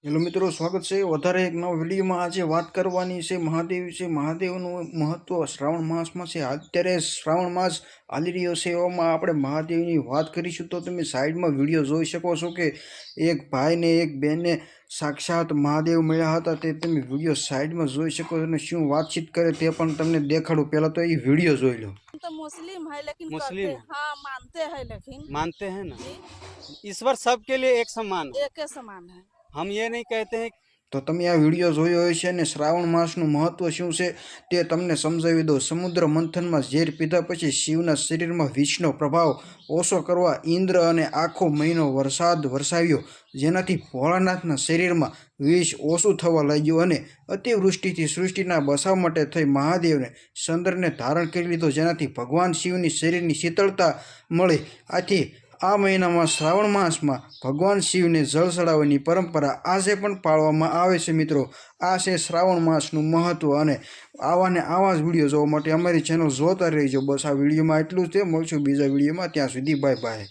Hello મિત્રો, સ્વાગત છે વધારે એક નવા વિડીયોમાં। આજે વાત કરવાની છે મહાદેવ વિશે। મહાદેવનું મહત્વ શ્રાવણ માસમાં છે। અત્યારે શ્રાવણ માસ હાલી રહ્યો છે, એવામાં આપણે મહાદેવની વાત કરીશું। તો તમે સાઈડમાં વિડીયો જોઈ શકો છો કે એક ભાઈ ને એક બેનને સાક્ષાત મહાદેવ મળ્યા હતા। તે તમે વિડીયો સાઈડમાં જોઈ શકો છો અને શું વાતચીત કરે તે પણ તમને દેખાડું। પહેલા તો એ વિડીયો જોઈ લો। तो मुस्लिम है लेकिन मुस्लिम करते है, हाँ मानते हैं लेकिन मानते हैं ना। जी ईश्वर सबके लिए एक समान है। एक के समान है। हम ये नहीं कहते हैं તો તમે આ વિડીયો જોયો હશે અને શ્રાવણ માસનું મહત્વ શું છે તે તમને સમજાવી દઉં। સમુદ્ર મંથનમાં ઝેર પીધા પછી શિવના શરીરમાં વિષનો પ્રભાવ ઓછો કરવા ઇન્દ્ર અને આખો મહિનો વરસાદ વરસાવ્યો, જેનાથી ભોળાનાથના શરીરમાં વિષ ઓછું થવા લાગ્યું અને અતિવૃષ્ટિથી સૃષ્ટિના બચાવ માટે થઈ મહાદેવને ચંદ્રને ધારણ કરી લીધો, જેનાથી ભગવાન શિવની શરીરની શીતળતા મળી। આથી આ મહિનામાં શ્રાવણ માસમાં ભગવાન શિવને જળ ચડાવવાની પરંપરા આજે પણ પાળવામાં આવે છે। મિત્રો, આ છે શ્રાવણ માસનું મહત્વ અને આવા ને આવા જ વિડીયો જોવા માટે અમારી ચેનલ જોતા રહેજો। બસ આ વિડીયોમાં એટલું જ છે, મળશું બીજા વિડીયોમાં, ત્યાં સુધી બાય બાય।